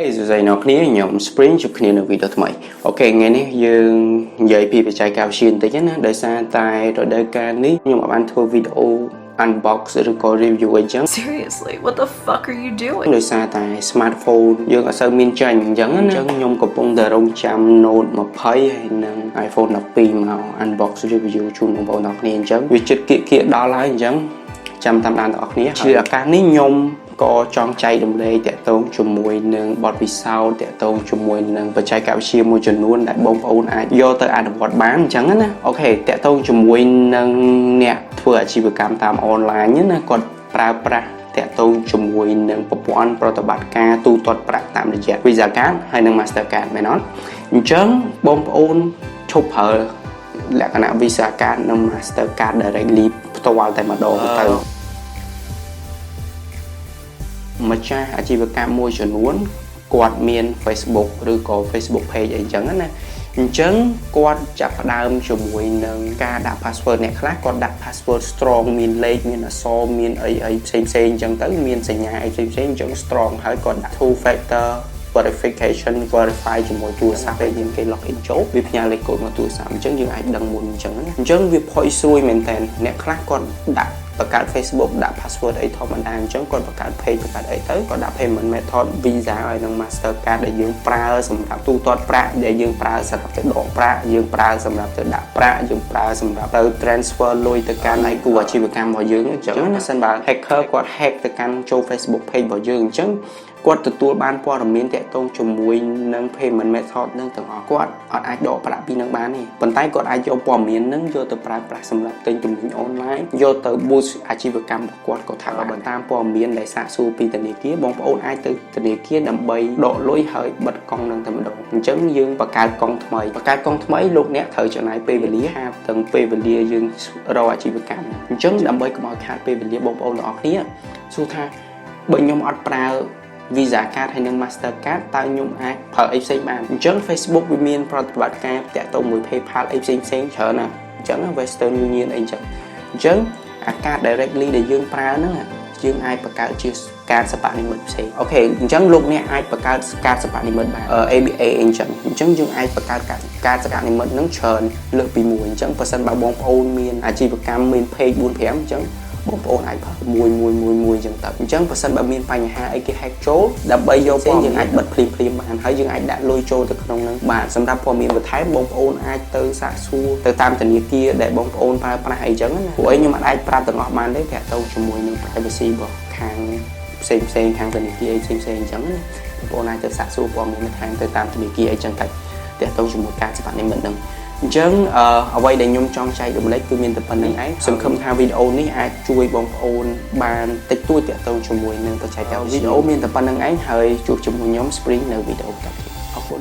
Hey, giờ này nó kia nhóm Spring chụp kiaនៅវីដេអូថ្មីអូខេថ្ងៃនេះយើងនិយាយពីបច្ចេកវិទ្យាបន្តិចណាដោយសារតែរដូវកាលនេះខ្ញុំបានធ្វើវីដេអូ unbox ឬក៏ review អីចឹង Seriously, what the fuck are you doing? ដោយសារតែ smartphone យើងអត់សូវមានចាញ់អញ្ចឹងណាខ្ញុំកំពុងតែរងចាំ Note 20ហើយនិង iPhone 12មក unbox review ជូនបងប្អូនទាំងគ្នាអញ្ចឹងវាជិតគៀកដល់ហើយអញ្ចឹងចាំតាមដានទាំងអស់គ្នាជាឱកាសនេះខ្ញុំក៏ចង់ចែករំលែកតាក់ទងជាមួយនឹងបទពិសោធន៍តាក់ទងជាមួយនឹងបច្ចេកវិទ្យាមួយចំនួនដែលបងប្អូនអាចយកទៅអនុវត្តបានអញ្ចឹងណាអូខេតាក់ទងជាមួយនឹងអ្នកធ្វើអាជីវកម្មតាមអនឡាញណាគាត់ប្រើប្រាស់តាក់ទងជាមួយនឹងប្រព័ន្ធប្រតិបត្តិការទូទាត់ប្រាក់តាមរយៈ Visa Card ហើយនិង Master Card មែនអត់អញ្ចឹងបងប្អូនឈប់ប្រើលក្ខណៈ Visa Card និង Master Card directly ផ្ទាល់តែម្ដងទៅម្ចាស់អាជីវកម្មមួយចំនួនគាត់មាន Facebook ឬក៏ Facebook page អីចឹងណាអញ្ចឹងគាត់ចាប់ផ្ដើមជាមួយនឹងការដាក់ password អ្នកខ្លះគាត់ដាក់ password strong មានលេខមានអក្សរមានអីផ្សេងអញ្ចឹងទៅមានសញ្ញាអីផ្សេងអញ្ចឹង strong ហើយគាត់ដាក់ two factor verification verify ជាមួយទូរស័ព្ទពេលយើងគេ log in ចូលវាផ្ញើលេខកូដមកទូរស័ព្ទអញ្ចឹងយើងអាចដឹងមុនអញ្ចឹងណាអញ្ចឹងវាផុយស្រួយមែនតើអ្នកខ្លះគាត់ដាក់បង្កើត Facebook ដាក់ password អីធម្មតាអញ្ចឹងគាត់បង្កើត page បង្កើតអីទៅគាត់ដាក់ payment method Visa ហើយនិង Master Card ដែលយើងប្រើសម្រាប់ទូទាត់ប្រាក់ដែលយើងប្រើសម្រាប់ទៅដកប្រាក់យើងប្រើសម្រាប់ទៅដាក់ប្រាក់យើងប្រើសម្រាប់ទៅ transfer លុយទៅកាន់ដៃគូអាជីវកម្មរបស់យើងអញ្ចឹងណាសិនបើ hacker គាត់ hack ទៅកាន់ចូល Facebook page របស់យើងអញ្ចឹងគាត់ទទួលបានព័ត៌មានតាក់ទងជាមួយនឹង payment method នឹងទាំងអស់គាត់អត់អាចដកប្រាក់ពីនឹងបានទេប៉ុន្តែគាត់អាចយកព័ត៌មាននឹងយកទៅប្រើប្រាស់សម្រាប់ទិញទំនិញ online យកទៅ boost អាជីវកម្មរបស់គាត់ក៏ថាបើតាមព័ត៌មានដែលសាកសួរពីធនាគារបងប្អូនអាចទៅធនាគារដើម្បីដកលុយហើយបិទកង់នឹងតែម្ដងអញ្ចឹងយើងបង្កើតកង់ថ្មីលោកអ្នកត្រូវចំណាយពេលវេលាខាតទាំងពេលវេលាយើងរកអាជីវកម្មអញ្ចឹងដើម្បីកុំឲ្យខាតពេលវេលាបងប្អូនទាំងអស់គ្នាសួរថាបើខ្ញុំអត់ប្រើ Visa Card ហើយនិង Master Card តើខ្ញុំអាចប្រើអីផ្សេងបានអញ្ចឹង Facebook វាមានប្រតិបត្តិការតាក់ទងមួយ PayPal អីផ្សេងច្រើនណាអញ្ចឹង Western Union អីចឹងអញ្ចឹងអាការ directly ដែលយើងប្រើហ្នឹងយើងអាចបង្កើតជាការសិប្បនិម្មិតផ្សេងអូខេអញ្ចឹងលោកអ្នកអាចបង្កើតការសិប្បនិម្មិតបាន ABA អញ្ចឹងយើងអាចបង្កើតការសិប្បនិម្មិតហ្នឹងច្រើនលើសពីមួយអញ្ចឹងបើសិនបើបងប្អូនមានអាជីវកម្មមាន page 4 5អញ្ចឹងបងប្អូនអាចប្រើមួយអញ្ចឹងទៅអញ្ចឹងបើសិនបើមានបញ្ហាអីគេ hack ចូលដើម្បីយកព័ត៌មានយើងអាចបិទភ្លាមបានហើយយើងអាចដាក់លុយចូលទៅក្នុងហ្នឹងបាទសម្រាប់ព័ត៌មានបន្ថែមបងប្អូនអាចទៅសាកសួរទៅតាមធនាគារដែលបងប្អូនប្រើប្រាស់អីចឹងណាព្រោះខ្ញុំអាចប្រាប់ទាំងអស់បានទេតាក់ទងជាមួយនឹង privacy របស់ខាងផ្សេងខាងធនាគារអីផ្សេងអញ្ចឹងណាបងប្អូនអាចទៅសាកសួរព័ត៌មានបន្ថែមទៅតាមធនាគារអីចឹងទៅតាក់ទងជាមួយការសិប្បនិម្មិតហ្នឹងអញ្ចឹងអ្វីដែលខ្ញុំចង់ចែករំលែកគឺមានតែប៉ុណ្្នឹងឯងសង្ឃឹមថាវីដេអូនេះអាចជួយបងប្អូនបានតិចតួចទាក់ទងជាមួយនឹងបច្ចេកវិទ្យាវីដេអូមានតែប៉ុណ្្នឹងឯងហើយជួបជាមួយខ្ញុំ Spring នៅវីដេអូបន្តទៀតអរគុណ